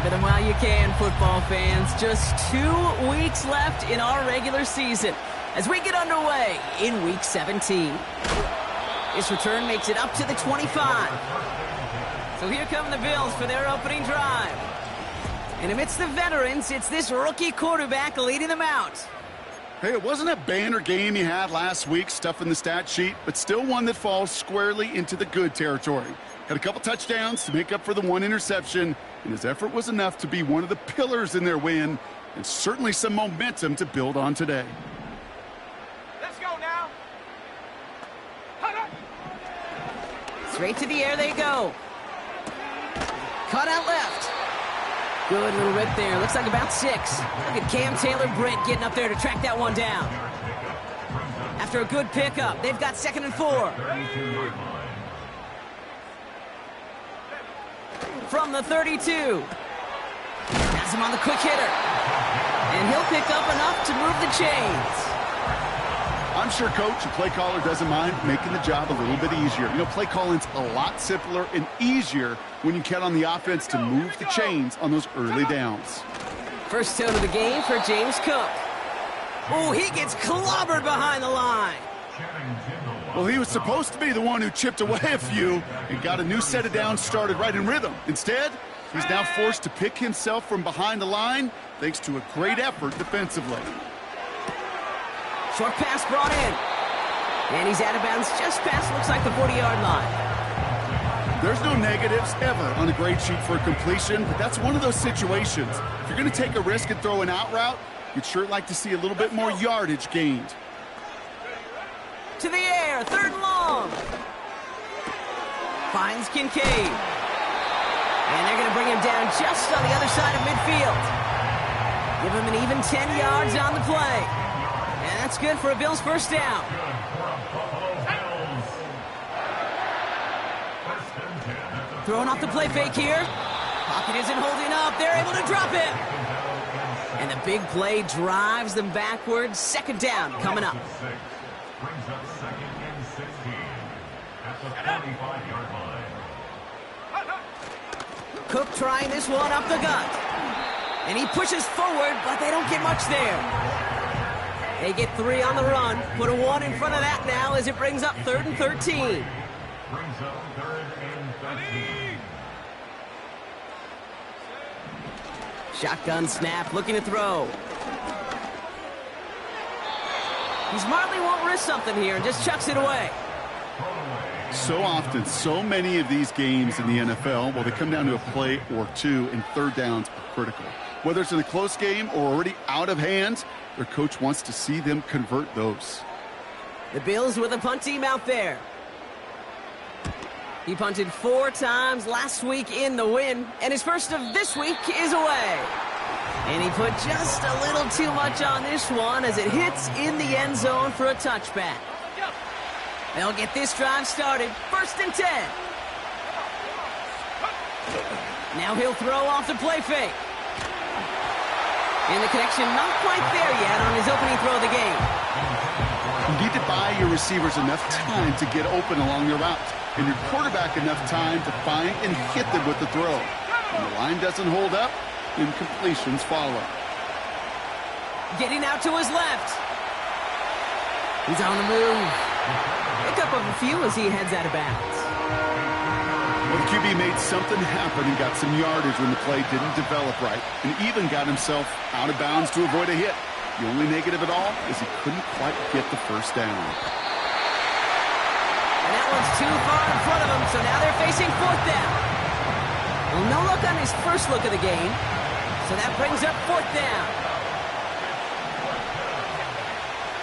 Savor them while you can, football fans. Just 2 weeks left in our regular season as we get underway in Week 17. This return makes it up to the 25. So here come the Bills for their opening drive. And amidst the veterans, it's this rookie quarterback leading them out. Hey, it wasn't a banner game he had last week, stuff in the stat sheet, but still one that falls squarely into the good territory. Had a couple touchdowns to make up for the one interception, and his effort was enough to be one of the pillars in their win, and certainly some momentum to build on today. Let's go now. Straight to the air they go. Cut out left. Good little rip there. Looks like about 6. Look at Cam Taylor-Britt getting up there to track that one down. After a good pickup, they've got 2nd and 4. From the 32. Has him on the quick hitter. And he'll pick up enough to move the chains. I'm sure coach and play caller doesn't mind making the job a little bit easier. You know, play calling's a lot simpler and easier when you count on the offense to move the chains on those early downs. First tone of the game for James Cook. Oh, he gets clobbered behind the line. Well, he was supposed to be the one who chipped away a few and got a new set of downs started right in rhythm. Instead, he's now forced to pick himself from behind the line thanks to a great effort defensively. Short pass brought in. And he's out of bounds just past, looks like, the 40-yard line. There's no negatives ever on a grade sheet for a completion, but that's one of those situations. If you're going to take a risk and throw an out route, you'd sure like to see a little bit more yardage gained. To the air, 3rd and long. Finds Kincaid. And they're going to bring him down just on the other side of midfield. Give him an even 10 yards on the play. And that's good for a Bills first down. Throwing off the play fake here. Pocket isn't holding up. They're able to drop him. And the big play drives them backwards. 2nd down coming up. Brings up 2nd and 16 at the 45-yard line. Cook trying this one up the gut. And he pushes forward, but they don't get much there. They get 3 on the run. Put a 1 in front of that now as it brings up 3rd and 13. Brings up 3rd and 13. Shotgun snap, looking to throw. He smartly won't risk something here and just chucks it away. So often, so many of these games in the NFL, well, they come down to a play or two, and 3rd downs are critical. Whether it's in a close game or already out of hand, their coach wants to see them convert those. The Bills with a punt team out there. He punted 4 times last week in the win, and his first of this week is away. And he put just a little too much on this one as it hits in the end zone for a touchback. They'll get this drive started. 1st and 10. Now he'll throw off the play fake. And the connection not quite there yet on his opening throw of the game. You need to buy your receivers enough time to get open along their route, and your quarterback enough time to find and hit them with the throw. When the line doesn't hold up, incompletions follow. Getting out to his left. He's on the move. Pick up of a few as he heads out of bounds. Well, the QB made something happen and got some yardage when the play didn't develop right, and even got himself out of bounds to avoid a hit. The only negative at all is he couldn't quite get the first down. And that one's too far in front of him, so now they're facing 4th down. Well, no look on his first look of the game, so that brings up 4th down.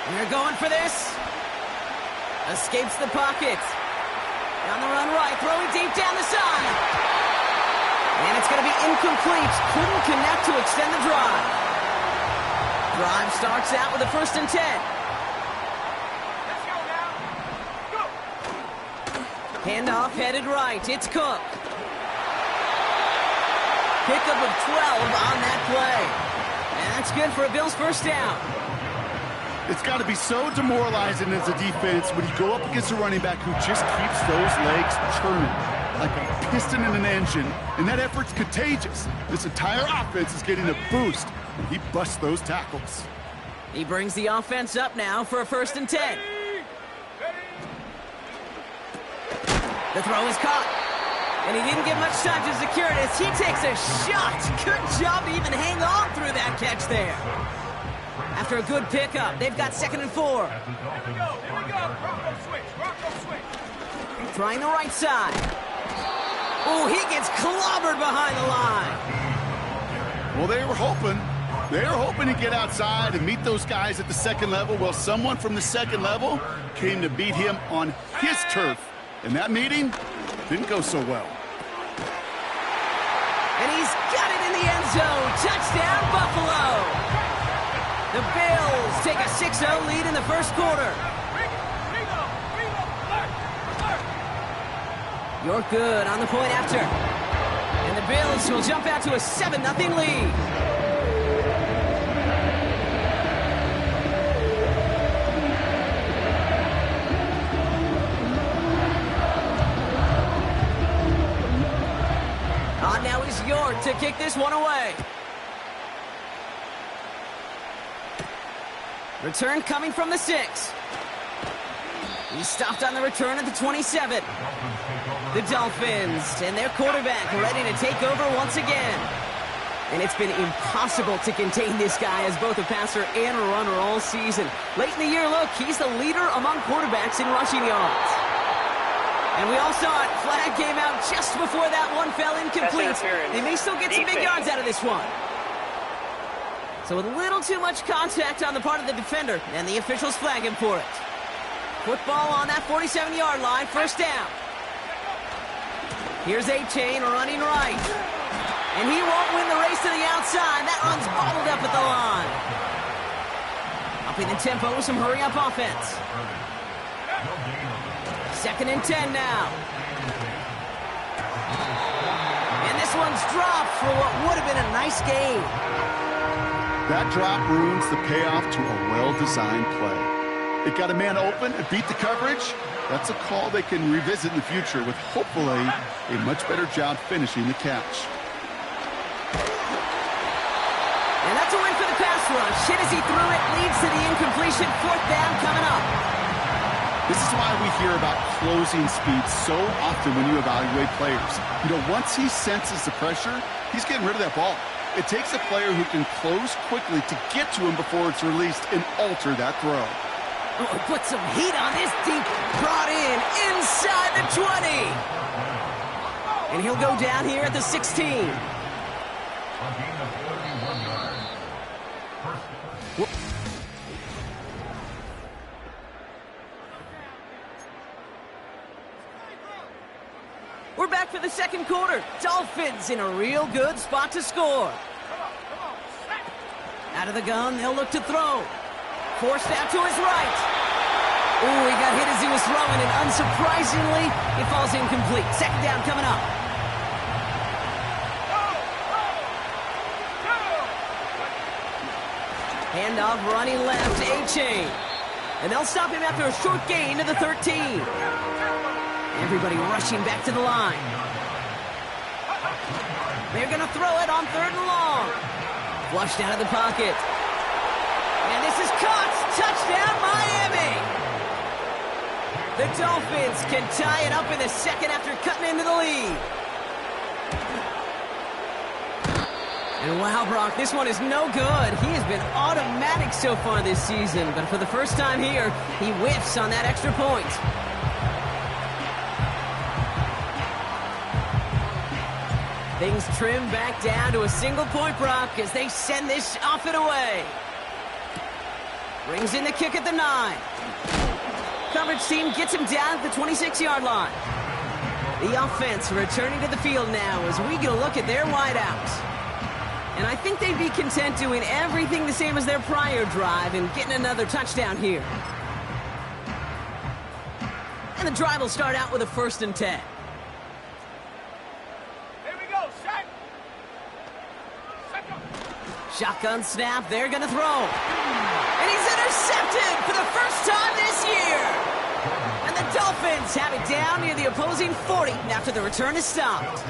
They're going for this. Escapes the pocket. On the run right, throwing deep down the side. And it's going to be incomplete. Couldn't connect to extend the drive. Drive starts out with a 1st and 10. Let's go now. Go. Handoff headed right. It's Cook. Pickup of 12 on that play. And that's good for a Bills first down. It's got to be so demoralizing as a defense when you go up against a running back who just keeps those legs churning. like a piston in an engine, and that effort's contagious. This entire offense is getting a boost, and he busts those tackles. He brings the offense up now for a 1st and 10. The throw is caught. And he didn't get much time to secure it as he takes a shot. Good job to even hang on through that catch there. After a good pickup, they've got 2nd and 4. Here we go. Bronco switch. Trying the right side. Oh, he gets clobbered behind the line. Well, they were hoping to get outside and meet those guys at the 2nd level. Well, someone from the 2nd level came to beat him on his turf. And that meeting didn't go so well. And he's got it in the end zone. Touchdown, Buffalo. The Bills take a 6-0 lead in the 1st quarter. You're good on the point after. And the Bills will jump out to a 7-0 lead. Now is York to kick this one away. Return coming from the 6. He's stopped on the return at the 27. The Dolphins and their quarterback ready to take over once again. And it's been impossible to contain this guy as both a passer and a runner all season. Late in the year, look, he's the leader among quarterbacks in rushing yards. And we all saw it. Flag came out just before that one fell incomplete. They may still get some big yards out of this one. So a little too much contact on the part of the defender, and the officials flag him for it. Football on that 47-yard line, 1st down. Here's A-Chain running right. And he won't win the race to the outside. That run's bottled up at the line. Upping the tempo with some hurry-up offense. 2nd and 10 now. And this one's dropped for what would have been a nice game. That drop ruins the payoff to a well-designed play. It got a man open and beat the coverage. That's a call they can revisit in the future with hopefully a much better job finishing the catch. And that's a win for the pass rush. Hit as he threw it, leads to the incompletion. 4th down coming up. This is why we hear about closing speed so often when you evaluate players. You know, once he senses the pressure, he's getting rid of that ball. It takes a player who can close quickly to get to him before it's released and alter that throw. Oh, put some heat on this deep. Brought in inside the 20. And he'll go down here at the 16. We're back for the 2nd quarter. Dolphins in a real good spot to score. Out of the gun, they'll look to throw. Forced out to his right. Ooh, he got hit as he was throwing, and unsurprisingly, it falls incomplete. 2nd down coming up. Handoff running left, A-Chain. And they'll stop him after a short gain to the 13. Everybody rushing back to the line. They're going to throw it on 3rd and long. Flushed out of the pocket. And this is caught. Touchdown, Miami. The Dolphins can tie it up in the 2nd after cutting into the lead. And wow, Brock, this one is no good. He has been automatic so far this season, but for the first time here, he whiffs on that extra point. Things trim back down to a single point, Brock, as they send this off and away. Brings in the kick at the 9. Coverage team gets him down at the 26-yard line. The offense returning to the field now as we get a look at their wideouts. And I think they'd be content doing everything the same as their prior drive and getting another touchdown here. And the drive will start out with a 1st and 10. Shotgun snap, they're going to throw. And he's intercepted for the first time this year. And And the Dolphins have it down near the opposing 40 after the return is stopped.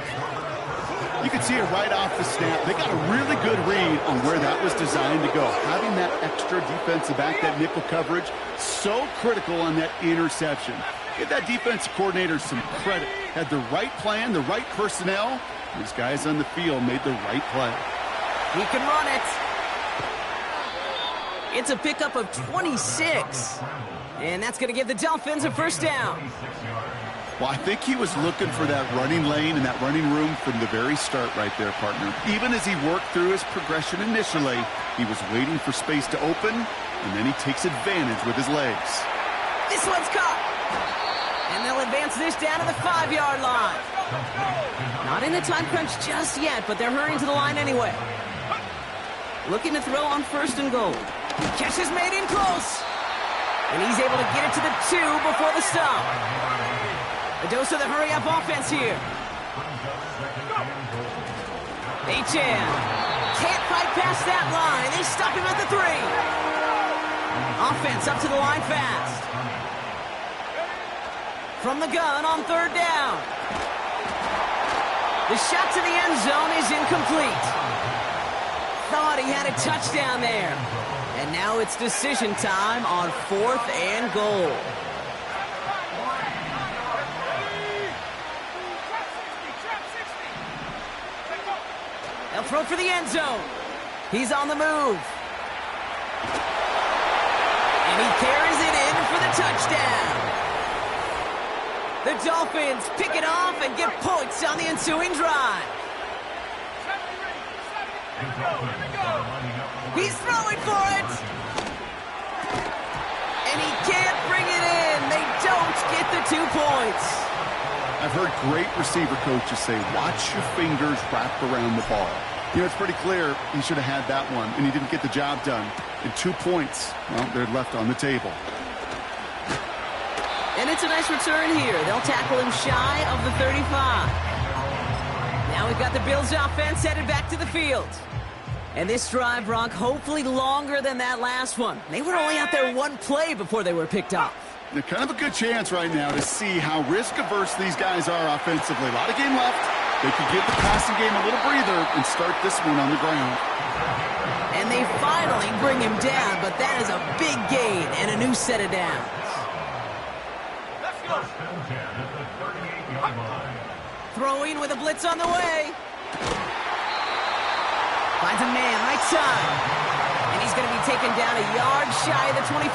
You can see it right off the snap. They got a really good read on where that was designed to go. Having that extra defensive back, that nickel coverage, so critical on that interception. Give that defensive coordinator some credit. Had the right plan, the right personnel. These guys on the field made the right play. He can run it. It's a pickup of 26. And that's going to give the Dolphins a first down. Well, I think he was looking for that running lane and that running room from the very start right there, partner. Even as he worked through his progression initially, he was waiting for space to open, and then he takes advantage with his legs. This one's caught. And they'll advance this down to the 5-yard line. Not in a time crunch just yet, but they're hurrying to the line anyway. Looking to throw on 1st and goal. Catch is made in close. And he's able to get it to the 2 before the stop. A dose of the hurry-up offense here. Achane can't fight past that line. They stop him at the 3. Offense up to the line fast. From the gun on 3rd down. The shot to the end zone is incomplete. Thought he had a touchdown there. And now it's decision time on 4th and goal. They'll throw for the end zone. He's on the move. And he carries it in for the touchdown. The Dolphins pick it off and get points on the ensuing drive. He's throwing for it. And he can't bring it in. They don't get the 2 points. I've heard great receiver coaches say, watch your fingers wrap around the ball. You know, it's pretty clear he should have had that one, and he didn't get the job done. And 2 points, well, they're left on the table. And it's a nice return here. They'll tackle him shy of the 35. Now we've got the Bills offense headed back to the field. And this drive, Brock, hopefully longer than that last one. They were only out there 1 play before they were picked up. They're kind of a good chance right now to see how risk-averse these guys are offensively. A lot of game left. They could give the passing game a little breather and start this one on the ground. And they finally bring him down, but that is a big gain and a new set of downs. Throwing with a blitz on the way. Finds a man right side. And he's going to be taken down a yard shy of the 25.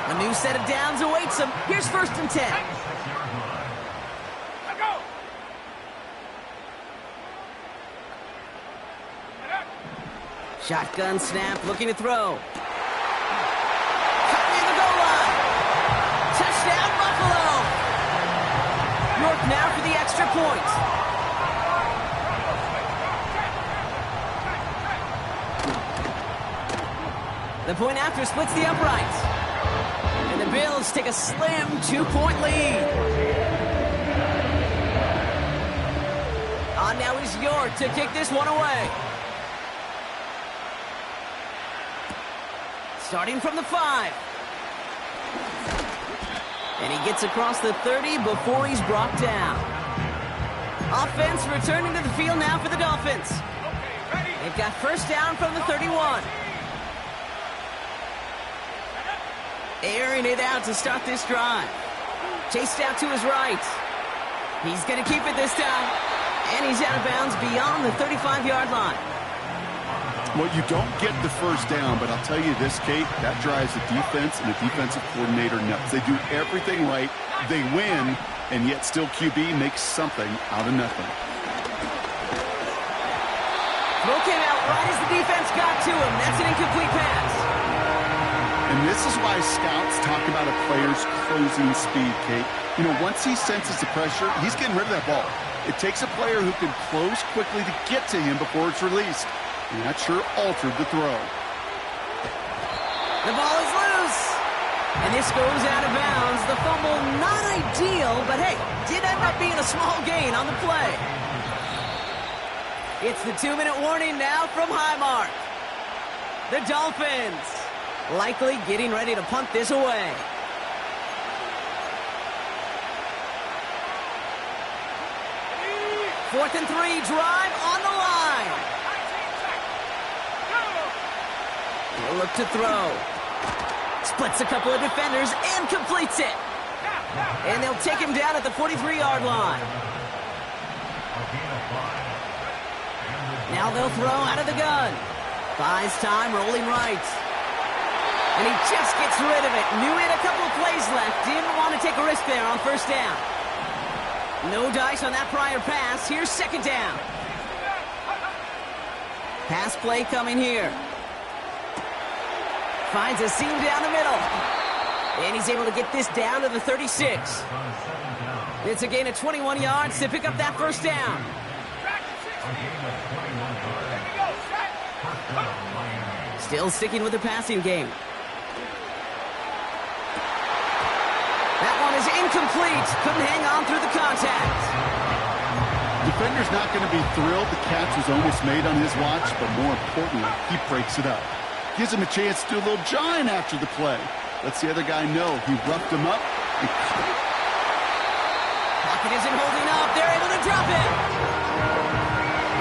A new set of downs awaits him. Here's 1st and 10. Shotgun snap, looking to throw. Cut near the goal line. Touchdown, Buffalo. York now for the extra point. The point after splits the uprights. And the Bills take a slim 2-point lead. On now is York to kick this one away. Starting from the 5. And he gets across the 30 before he's brought down. Offense returning to the field now for the Dolphins. They've got 1st down from the 31. Airing it out to start this drive. Chased out to his right. He's going to keep it this time. And he's out of bounds beyond the 35-yard line. Well, you don't get the 1st down, but I'll tell you this, Kate, that drives the defense and the defensive coordinator nuts. They do everything right. They win, and yet still QB makes something out of nothing. Throw came out right as the defense got to him. That's an incomplete pass. And this is why scouts talk about a player's closing speed, Kate. You know, once he senses the pressure, he's getting rid of that ball. It takes a player who can close quickly to get to him before it's released. And that sure altered the throw. The ball is loose. And this goes out of bounds. The fumble, not ideal, but hey, did end up being a small gain on the play. It's the 2-minute warning now from Highmark. The Dolphins likely getting ready to punt this away. 4th and 3, drive on the line. He'll look to throw. Splits a couple of defenders and completes it. And they'll take him down at the 43-yard line. Now they'll throw out of the gun. Buys time, rolling right. And he just gets rid of it. Knew he had a couple of plays left. Didn't want to take a risk there on 1st down. No dice on that prior pass. Here's 2nd down. Pass play coming here. Finds a seam down the middle. And he's able to get this down to the 36. It's a gain of 21 yards to pick up that 1st down. Still sticking with the passing game. That one is incomplete. Couldn't hang on through the contact. Defender's not going to be thrilled the catch was almost made on his watch, but more importantly, he breaks it up. Gives him a chance to do a little jawing after the play. Lets the other guy know he roughed him up. Pocket isn't holding up. They're able to drop it.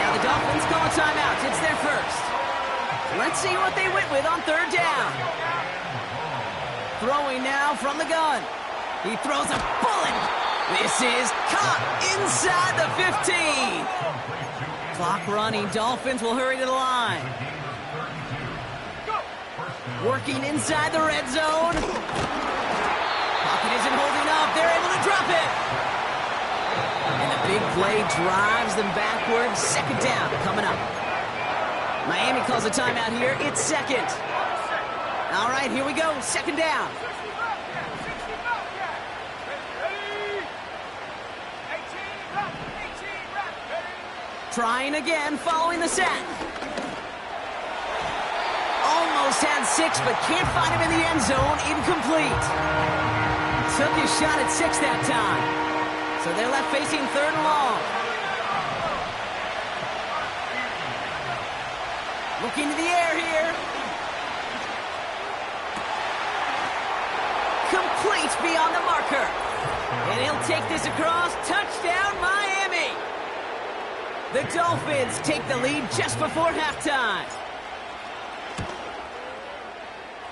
Now the Dolphins call a timeout. It's their first. Let's see what they went with on 3rd down. Throwing now from the gun. He throws a bullet. This is caught inside the 15. Clock running. Dolphins will hurry to the line. Working inside the red zone. Pocket isn't holding up. They're able to drop it. And the big play drives them backwards. 2nd down coming up. Miami calls a timeout here. It's 2nd. All right, here we go. 2nd down. Trying again, following the sack. Almost had 6, but can't find him in the end zone. Incomplete. Took his shot at 6 that time. So they're left facing 3rd and long. Looking to the air here. Complete beyond the marker. And he'll take this across. Touchdown, Miami. The Dolphins take the lead just before halftime.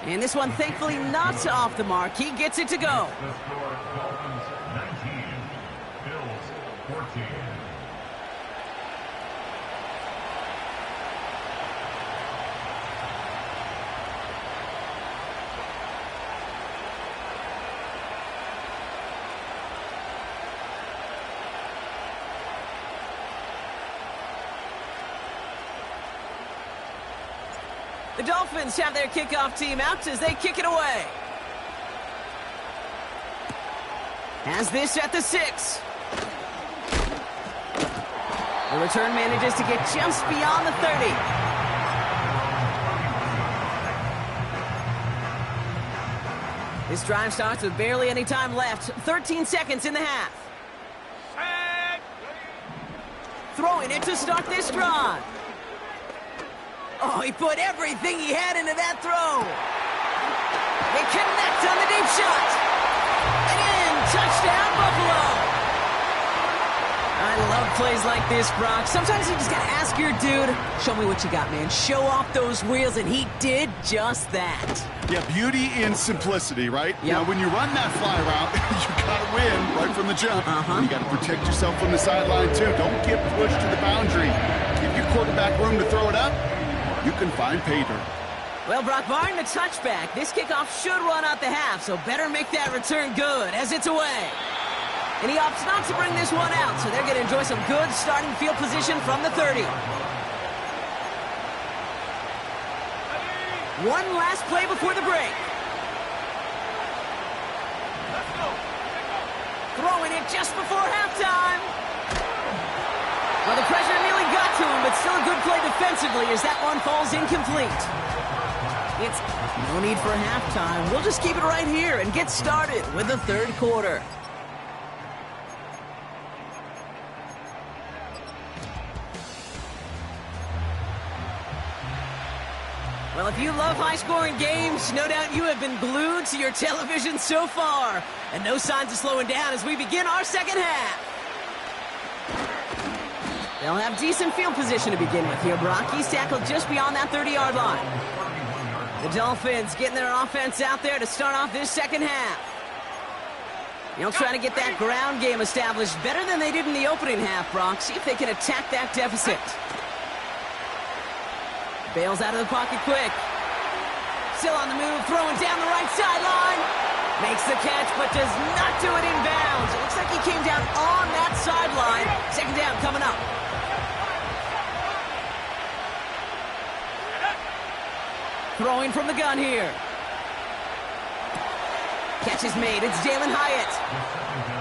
And this one, thankfully, not off the mark. He gets it to go. The score, Dolphins 19, Bills 14. The Dolphins have their kickoff team out as they kick it away. Has this at the 6. The return manages to get just beyond the 30. This drive starts with barely any time left. 13 seconds in the half. Throwing it to start this drive. Oh, he put everything he had into that throw. They connect on the deep shot. And in, touchdown, Buffalo. I love plays like this, Brock. Sometimes you just got to ask your dude, show me what you got, man. Show off those wheels, and he did just that. Yeah, beauty in simplicity, right? Yep. Now, when you run that fly route, you got to win right from the jump. And you got to protect yourself from the sideline, too. Don't get pushed to the boundary. Give your quarterback room to throw it up. You can find pay dirt. Well, Brock, barring the touchback, this kickoff should run out the half, so better make that return good as it's away. And he opts not to bring this one out, so they're going to enjoy some good starting field position from the 30. One last play before the break. Throwing it just before halftime. Well, the pressure nearly got to him, but still a good play defensively as that one falls incomplete. It's no need for a halftime. We'll just keep it right here and get started with the third quarter. Well, if you love high-scoring games, no doubt you have been glued to your television so far. And no signs of slowing down as we begin our second half. They'll have decent field position to begin with here, Brock. He's tackled just beyond that 30-yard line. The Dolphins getting their offense out there to start off this second half. Trying to get that ground game established better than they did in the opening half, Brock. See if they can attack that deficit. Bails out of the pocket quick. Still on the move, throwing down the right sideline. Makes the catch, but does not do it in bounds. It looks like he came down on that sideline. Second down coming up. Throwing from the gun here. Catch is made. It's Jalen Hyatt.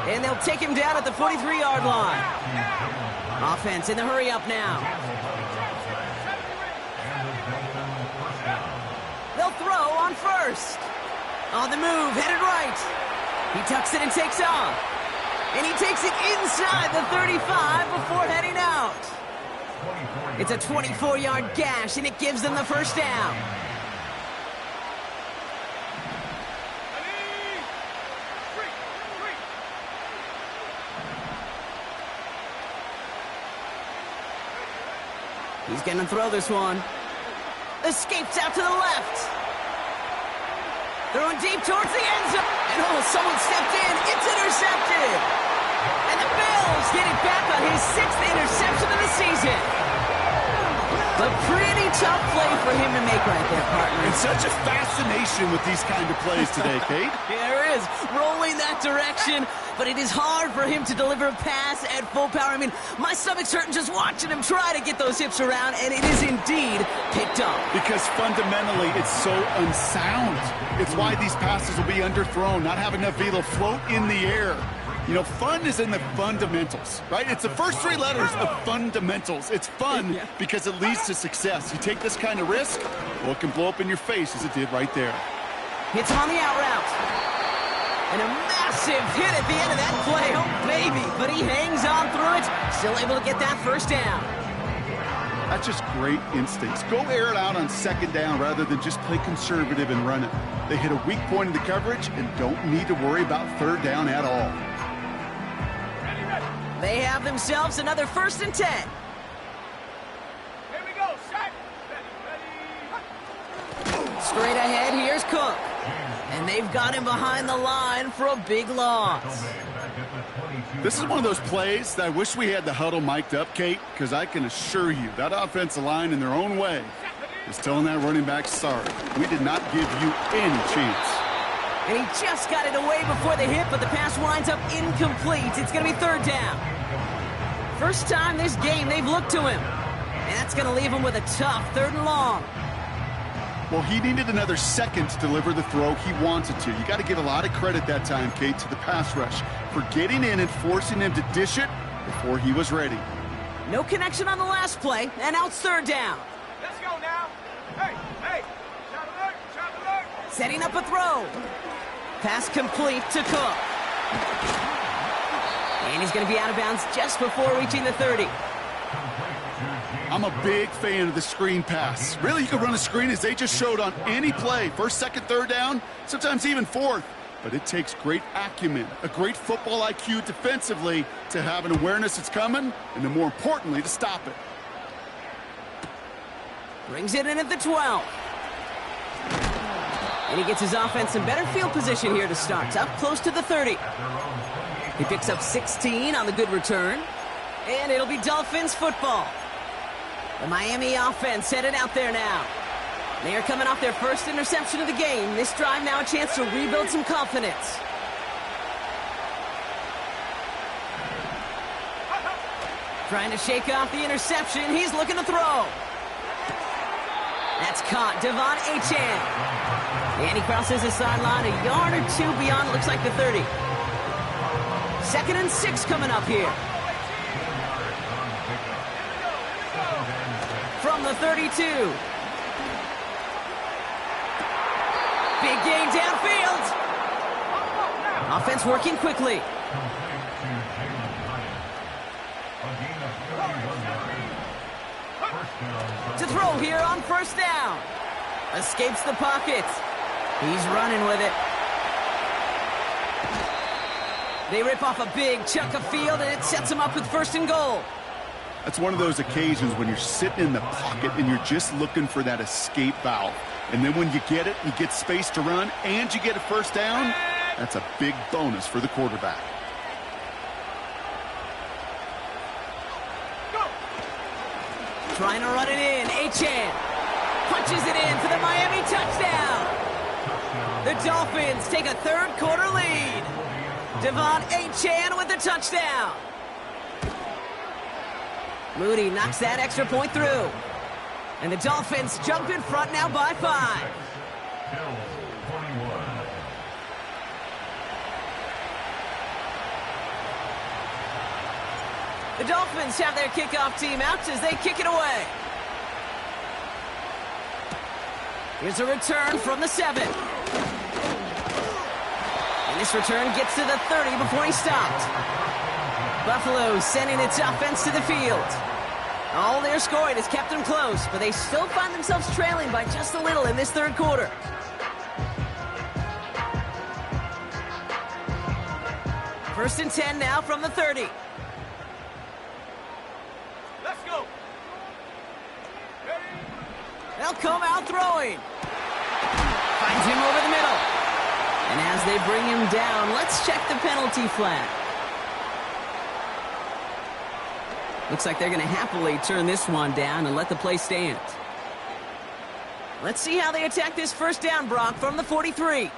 And they'll take him down at the 43-yard line. Offense in the hurry up now. They'll throw on first. On the move, headed right. He tucks it and takes off. And he takes it inside the 35 before heading out. It's a 24-yard gash, and it gives them the first down. He's going to throw this one. Escapes out to the left. Throwing deep towards the end zone. And someone stepped in. It's intercepted. And the Bills get it back on his 6th interception of the season. A pretty tough play for him to make right there, partner. And such a fascination with these kind of plays today, Kate. Yeah, there is. Rolling that direction, but it is hard for him to deliver a pass at full power. I mean, my stomach's hurting just watching him try to get those hips around, and it is indeed picked up. Because fundamentally, it's so unsound. It's why these passes will be underthrown, not having enough velo float in the air. Fun is in the fundamentals, right? It's the first 3 letters of fundamentals. It's fun because it leads to success. You take this kind of risk, well, it can blow up in your face as it did right there. Hits him on the out route. And a massive hit at the end of that play. Oh, baby. But he hangs on through it. Still able to get that first down. That's just great instincts. Go air it out on second down rather than just play conservative and run it. They hit a weak point in the coverage and don't need to worry about third down at all. They have themselves another 1st and 10. Here we go, set. Ready. Straight ahead, here's Cook. And they've got him behind the line for a big loss. This is one of those plays that I wish we had the huddle mic'd up, Kate, because I can assure you that offensive line in their own way is telling that running back, sorry, we did not give you any chance. And he just got it away before the hit, but the pass winds up incomplete. It's going to be 3rd down. First time this game they've looked to him. And that's going to leave him with a tough 3rd and long. Well, he needed another second to deliver the throw he wanted to. You got to give a lot of credit that time, Kate, to the pass rush for getting in and forcing him to dish it before he was ready. No connection on the last play, and now it's 3rd down. Let's go now. Hey, shot alert, shot alert. Setting up a throw. Pass complete to Cook. And he's going to be out of bounds just before reaching the 30. I'm a big fan of the screen pass. Really, you can run a screen as they just showed on any play. 1st, 2nd, 3rd down, sometimes even 4th. But it takes great acumen, a great football IQ defensively to have an awareness it's coming, and then more importantly, to stop it. Brings it in at the 12. And he gets his offense in better field position here to start. It's up close to the 30. He picks up 16 on the good return. And it'll be Dolphins football. The Miami offense headed out there now. They are coming off their first interception of the game. This drive now a chance to rebuild some confidence. Trying to shake off the interception. He's looking to throw. That's caught. Devon Achane. And he crosses the sideline a yard or 2 beyond, looks like the 30. 2nd and 6 coming up here. From the 32. Big gain downfield. Offense working quickly. To throw here on 1st down. Escapes the pocket. He's running with it. They rip off a big chunk of field, and it sets him up with 1st and goal. That's one of those occasions when you're sitting in the pocket and you're just looking for that escape valve. And then when you get it, you get space to run, and you get a first down, that's a big bonus for the quarterback. Trying to run it in. Achane punches it in for the Miami touchdown. The Dolphins take a third-quarter lead. Devon Achane with the touchdown. Moody knocks that extra point through. And the Dolphins jump in front now by 5. Bills 21. The Dolphins have their kickoff team out as they kick it away. Here's a return from the 7. And this return gets to the 30 before he stopped. Buffalo sending its offense to the field. All their scoring has kept them close, but they still find themselves trailing by just a little in this third quarter. First and 10 now from the 30. Let's go. They'll come out throwing. Finds him over the middle. And as they bring him down, let's check the penalty flag. Looks like they're going to happily turn this one down and let the play stand. Let's see how they attack this first down, Brock, from the 43.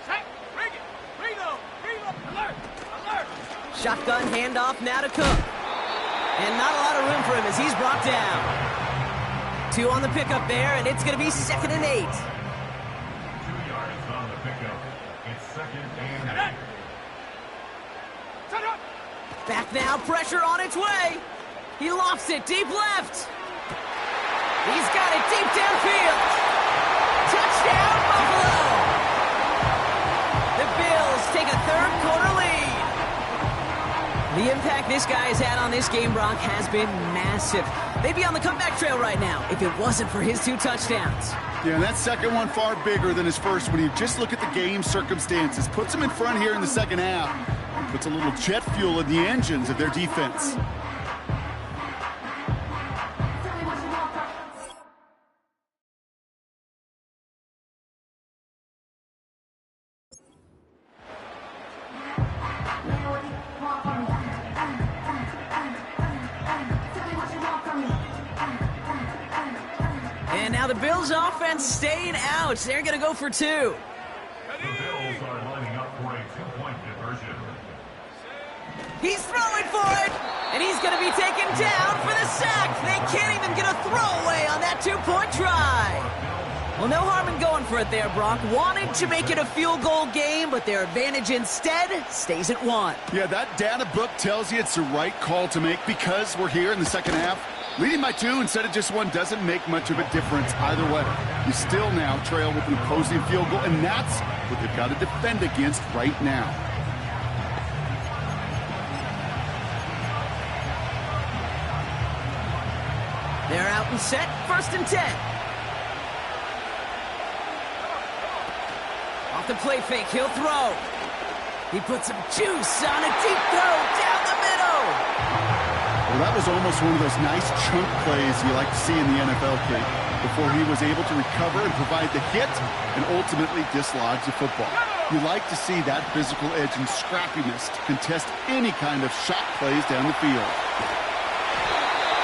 Set. Bring it. Reload. Reload. Alert. Alert. Shotgun handoff now to Cook. And not a lot of room for him as he's brought down. 2 on the pickup there, and it's going to be 2nd and 8. 2 yards on the pickup. It's 2nd and 8. Set up. Back now, pressure on its way. He lofts it deep left. He's got it deep downfield. Touchdown, Buffalo. The Bills take a third-quarter lead. The impact this guy has had on this game, Brock, has been massive. They'd be on the comeback trail right now if it wasn't for his 2 touchdowns. Yeah, and that second one far bigger than his first when you just look at the game circumstances. Puts him in front here in the second half. Puts a little jet fuel in the engines of their defense. And now the Bills offense staying out. They're going to go for 2. The Bills are lining up for a 2-point conversion. He's throwing for it, and he's going to be taken down for the sack. They can't even get a throwaway on that 2-point try. Well, no harm in going for it there, Brock. Wanted to make it a field goal game, but their advantage instead stays at 1. Yeah, that data book tells you it's the right call to make because we're here in the second half. Leading by 2 instead of just 1 doesn't make much of a difference either way. You still now trail with an opposing field goal, and that's what they've got to defend against right now. They're out and set, 1st and 10. Off the play fake, he'll throw. He puts some juice on a deep throw down the middle. Well, that was almost one of those nice chunk plays you like to see in the NFL, Kate, before he was able to recover and provide the hit and ultimately dislodge the football. You like to see that physical edge and scrappiness to contest any kind of shot plays down the field.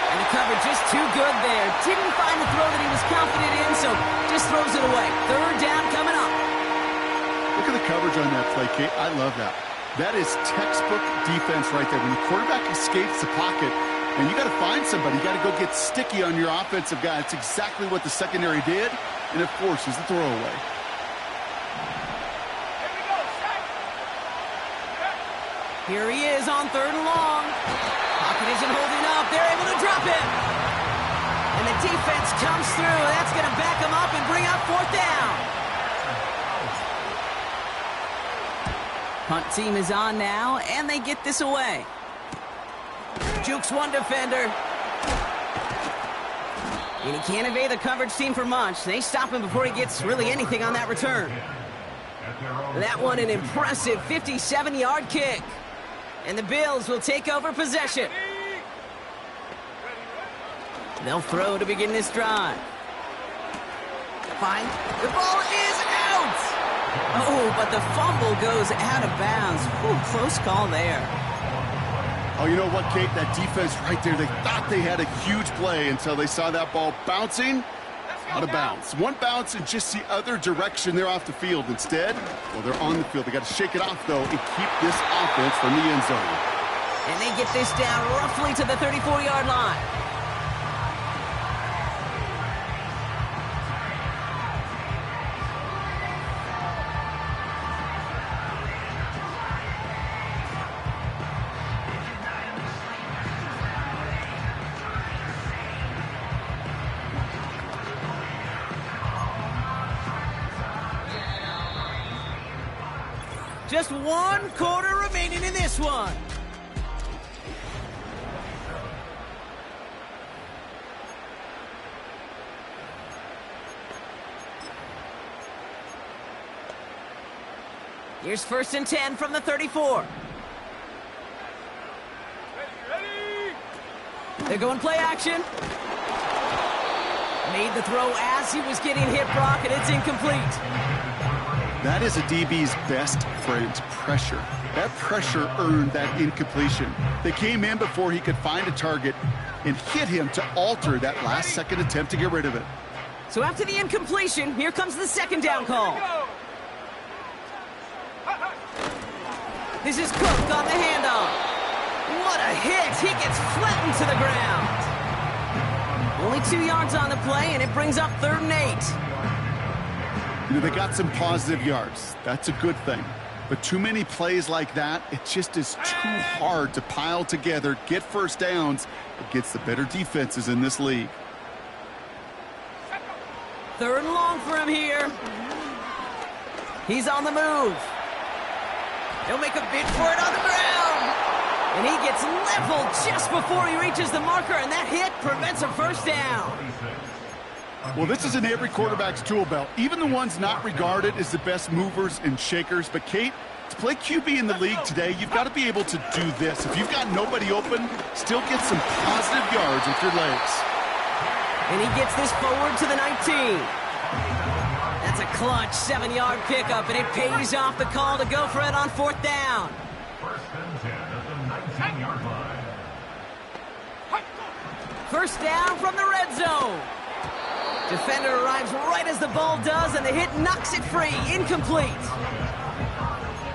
And the coverage just too good there. Didn't find the throw that he was confident in, so just throws it away. 3rd down coming up. Look at the coverage on that play, Kate. I love that. That is textbook defense right there. When the quarterback escapes the pocket, and you got to find somebody. You got to go get sticky on your offensive guy. It's exactly what the secondary did, and it forces the throwaway. Here we go. Set. Here he is on 3rd and long. Pocket isn't holding up. They're able to drop it. And the defense comes through. That's going to back him up and bring up 4th down. Punt team is on now, and they get this away. Jukes 1 defender. And he can't evade the coverage team for much. They stop him before he gets really anything on that return. That one an impressive 57-yard kick. And the Bills will take over possession. They'll throw to begin this drive. Fine. The ball is out! Oh, but the fumble goes out of bounds. Ooh, close call there. Oh, you know what, Kate? That defense right there, they thought they had a huge play until they saw that ball bouncing out of bounds. One bounce in just the other direction. They're off the field. Instead, well, they're on the field. They got to shake it off, though, and keep this offense from the end zone. And they get this down roughly to the 34-yard line. Just 1 quarter remaining in this one. Here's 1st and 10 from the 34. Ready! They're going play action. Made the throw as he was getting hit, Brock, and it's incomplete. That is a DB's best friend, pressure. That pressure earned that incompletion. They came in before he could find a target and hit him to alter that last-second attempt to get rid of it. So after the incompletion, here comes the 2nd down call. This is Cook on the handoff. What a hit! He gets flattened to the ground. Only 2 yards on the play, and it brings up 3rd and 8. You know, they got some positive yards. That's a good thing. But too many plays like that, it just is too hard to pile together, get first downs against the better defenses in this league. 3rd and long for him here. He's on the move. He'll make a bid for it on the ground. And he gets leveled just before he reaches the marker, and that hit prevents a first down. Well, this is in every quarterback's tool belt, even the ones not regarded as the best movers and shakers. But, Kate, to play QB in the league today, you've got to be able to do this. If you've got nobody open, still get some positive yards with your legs. And he gets this forward to the 19. That's a clutch 7-yard pickup, and it pays off the call to go for it on 4th down. 1st and 10 at the 19-yard line. 1st down from the red zone. Defender arrives right as the ball does, and the hit knocks it free. Incomplete.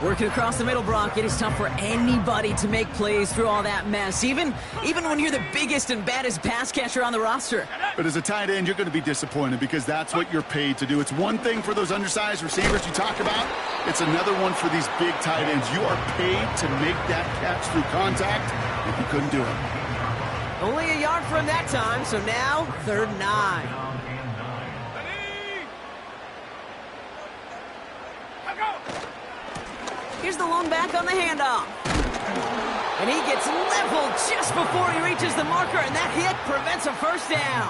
Working across the middle, Brock, it is tough for anybody to make plays through all that mess, even when you're the biggest and baddest pass catcher on the roster. But as a tight end, you're going to be disappointed because that's what you're paid to do. It's one thing for those undersized receivers you talk about. It's another one for these big tight ends. You are paid to make that catch through contact, and you couldn't do it. Only a yard for him that time, so now 3rd and 9. Here's the lone back on the handoff. And he gets leveled just before he reaches the marker, and that hit prevents a first down.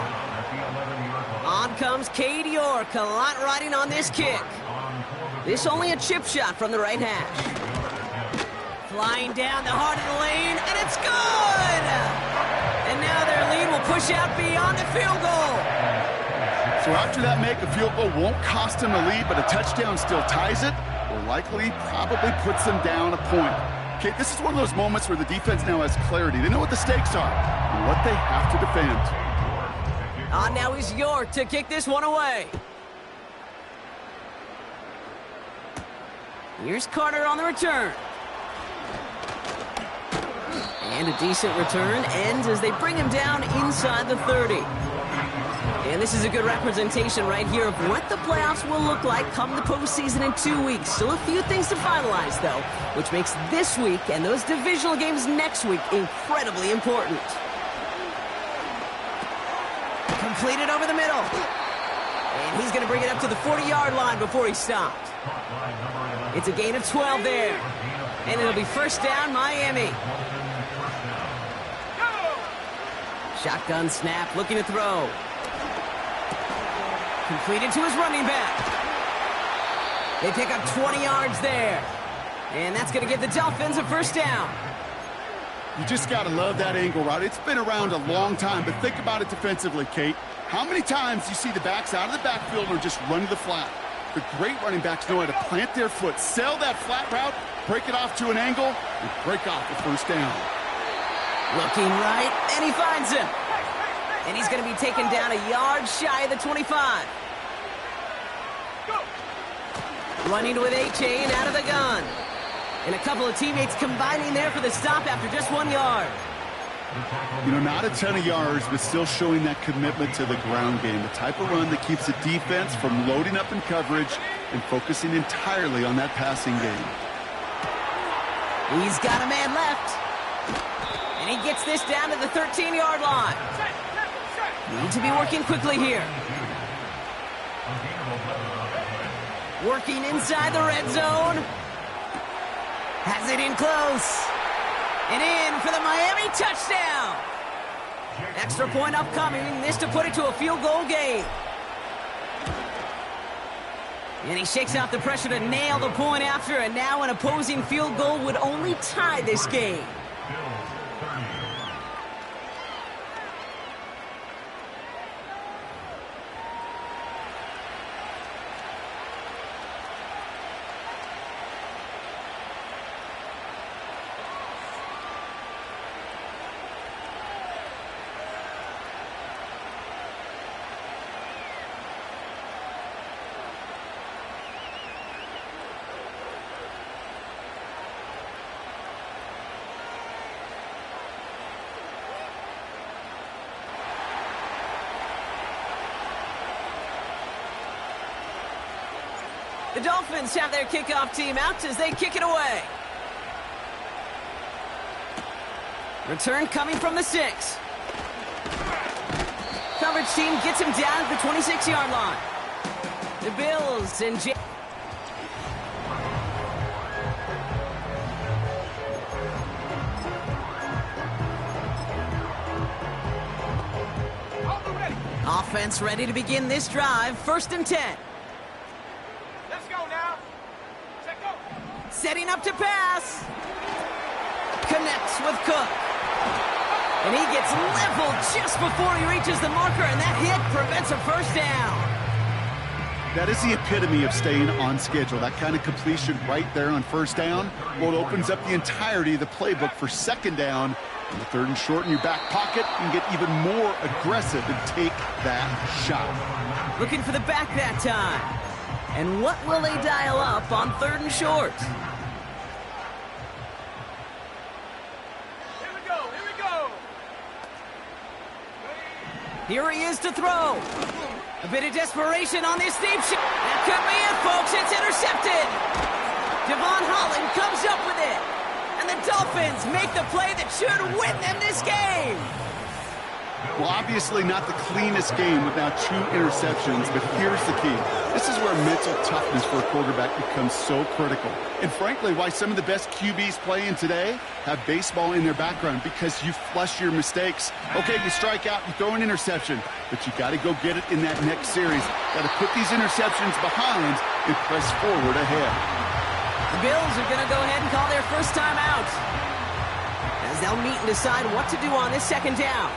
On comes Cade York, a lot riding on this kick. This only a chip shot from the right hash. Flying down the heart of the lane, and it's good! And now their lead will push out beyond the field goal. So after that make, a field goal won't cost them a lead, but a touchdown still ties it, or likely probably puts them down a point. Okay, this is one of those moments where the defense now has clarity. They know what the stakes are and what they have to defend. Now is York to kick this one away. Here's Carter on the return. And a decent return ends as they bring him down inside the 30. And this is a good representation right here of what the playoffs will look like come the postseason in 2 weeks. Still a few things to finalize, though, which makes this week and those divisional games next week incredibly important. Completed over the middle. And he's going to bring it up to the 40-yard line before he stopped. It's a gain of 12 there. And it'll be first down, Miami. Shotgun snap, looking to throw. Completed to his running back. They pick up 20 yards there. And that's going to give the Dolphins a first down. You just got to love that angle route. It's been around a long time, but think about it defensively, Kate. How many times do you see the backs out of the backfield or just run to the flat? The great running backs know how to plant their foot, sell that flat route, break it off to an angle, and break off the first down. Looking right, and he finds him. And he's going to be taken down a yard shy of the 25. Running with A-Chain out of the gun. And a couple of teammates combining there for the stop after just 1 yard. You know, not a ton of yards, but still showing that commitment to the ground game. The type of run that keeps the defense from loading up in coverage and focusing entirely on that passing game. He's got a man left. And he gets this down to the 13-yard line. Need to be working quickly here. Working inside the red zone. Has it in close. And in for the Miami touchdown. Extra point upcoming. This to put it to a field goal game. And he shakes out the pressure to nail the point after. And now an opposing field goal would only tie this game. The Dolphins have their kickoff team out as they kick it away. Return coming from the 6. Coverage team gets him down at the 26-yard line. The Bills and offense ready to begin this drive. 1st and 10. Setting up to pass. Connects with Cook. And he gets leveled just before he reaches the marker, and that hit prevents a first down. That is the epitome of staying on schedule. That kind of completion right there on 1st down. Well, it opens up the entirety of the playbook for 2nd down. And the 3rd and short in your back pocket, you can get even more aggressive and take that shot. Looking for the back that time. And what will they dial up on 3rd and short? Here he is to throw. A bit of desperation on this deep shot. That could be it, folks. It's intercepted. Devon Holland comes up with it. And the Dolphins make the play that should win them this game. Well, obviously not the cleanest game with now 2 interceptions, but here's the key. This is where mental toughness for a quarterback becomes so critical. And frankly, why some of the best QBs playing today have baseball in their background, because you flush your mistakes. Okay, you strike out, you throw an interception, but you got to go get it in that next series. Got to put these interceptions behind and press forward ahead. The Bills are going to go ahead and call their first time out, as they'll meet and decide what to do on this 2nd down.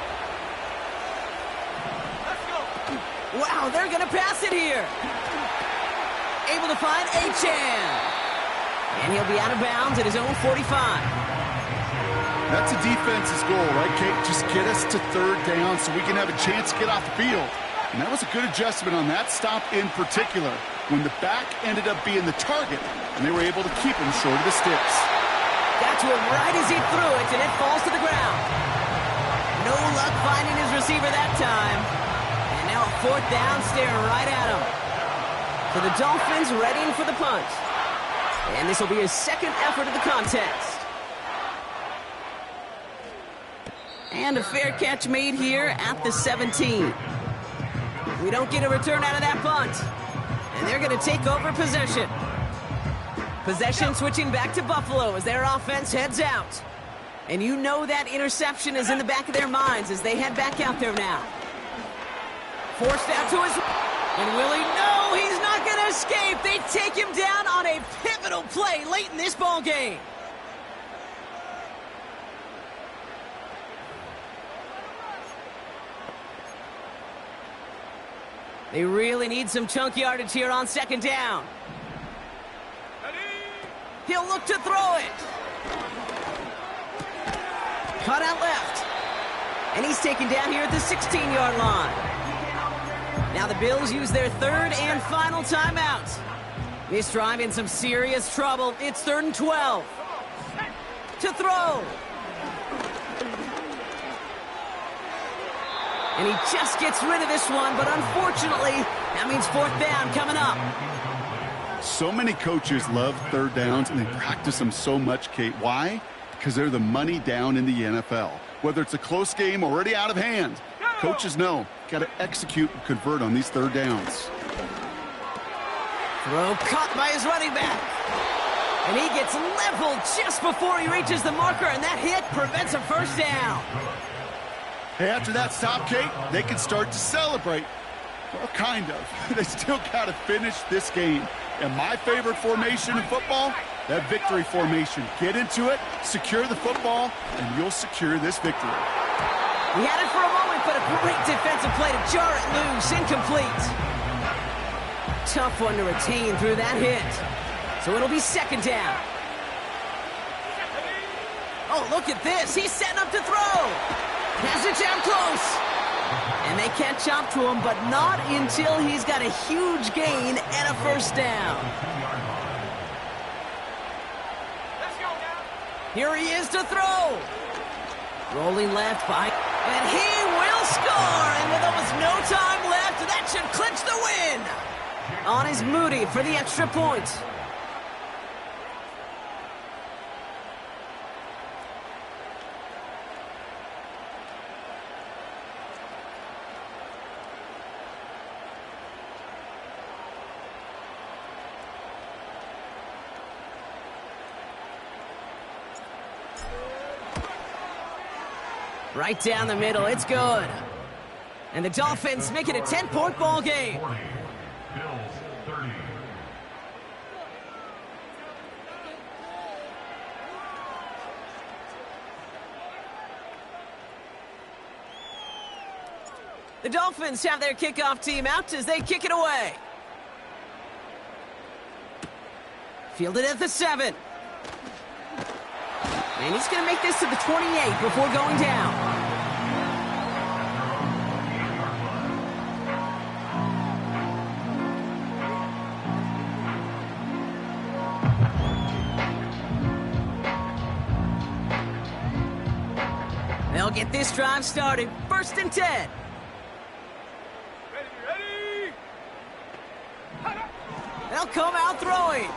Wow, they're going to pass it here. Able to find A-Chan. And he'll be out of bounds at his own 45. That's a defense's goal, right, Kate? Just get us to 3rd down so we can have a chance to get off the field. And that was a good adjustment on that stop in particular, when the back ended up being the target, and they were able to keep him short of the sticks. Got to him right as he threw it, and it falls to the ground. No luck finding his receiver that time. Now a 4th down, staring right at him. So the Dolphins readying for the punt. And this will be his 2nd effort of the contest. And a fair catch made here at the 17. We don't get a return out of that punt. And they're going to take over possession. Possession switching back to Buffalo as their offense heads out. And you know that interception is in the back of their minds as they head back out there now. Forced out to his... And will he? No, he's not going to escape. They take him down on a pivotal play late in this ball game. They really need some chunk yardage here on second down. He'll look to throw it. Cut out left. And he's taken down here at the 16-yard line. Now the Bills use their third and final timeout. This drive in some serious trouble. It's 3rd and 12. To throw. And he just gets rid of this one, but unfortunately, that means 4th down coming up. So many coaches love third downs, and they practice them so much, Kate. Why? Because they're the money down in the NFL. Whether it's a close game already out of hand, coaches know, got to execute and convert on these third downs. Throw caught by his running back. And he gets leveled just before he reaches the marker, and that hit prevents a 1st down. Hey, after that stop, Kate, they can start to celebrate. Well, kind of. They still got to finish this game. And my favorite formation in football, that victory formation. Get into it, secure the football, and you'll secure this victory. He had it for a moment, but a great defensive play to jar it loose. Incomplete. Tough one to retain through that hit. So it'll be 2nd down. Oh, look at this. He's setting up to throw. Has it down close. And they catch up to him, but not until he's got a huge gain and a 1st down. Here he is to throw. Rolling left by, and he will score. And with almost no time left, that should clinch the win. On is Moody for the extra point. Right down the middle, it's good. And the Dolphins make it a 10-point ball game. 40, Bills 30. The Dolphins have their kickoff team out as they kick it away. Fielded at the 7. And he's going to make this to the 28 before going down. They'll get this drive started. 1st and 10. Ready! They'll come out throwing.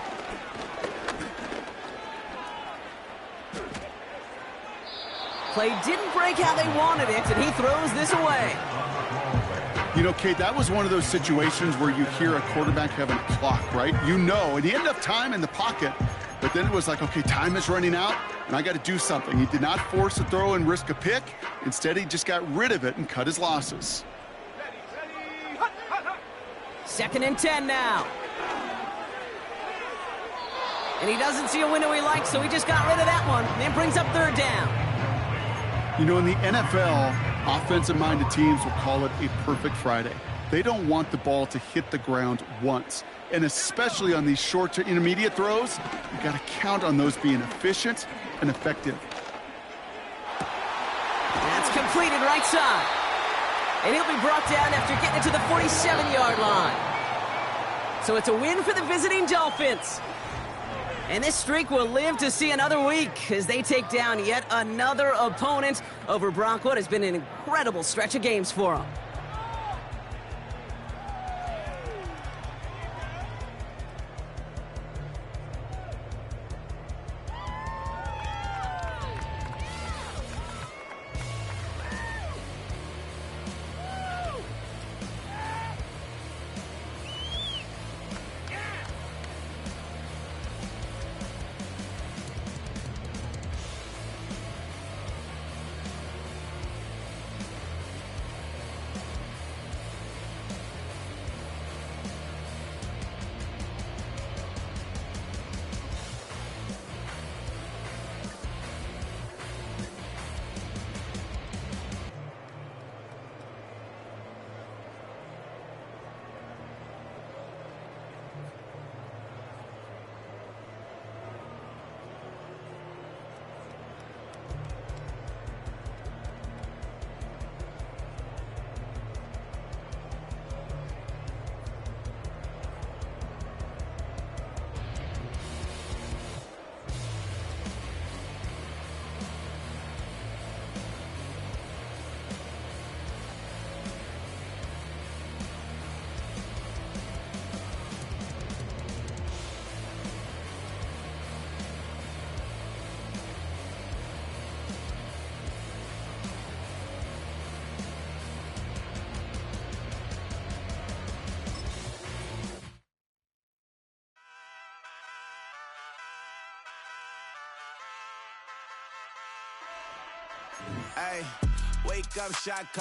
Play didn't break how they wanted it, and he throws this away. You know, Kate, that was one of those situations where you hear a quarterback having a clock, right? You know, and he had enough time in the pocket, but then it was like, okay, time is running out, and I got to do something. He did not force a throw and risk a pick. Instead, he just got rid of it and cut his losses. 2nd and 10 now. And he doesn't see a window he likes, so he just got rid of that one. And brings up 3rd down. You know, in the NFL, offensive-minded teams will call it a perfect Friday. They don't want the ball to hit the ground once. And especially on these short to intermediate throws, you got to count on those being efficient and effective. That's completed right side. And he'll be brought down after getting it to the 47-yard line. So it's a win for the visiting Dolphins. And this streak will live to see another week as they take down yet another opponent over Brock. What has been an incredible stretch of games for them. Ay, wake up, shot clock.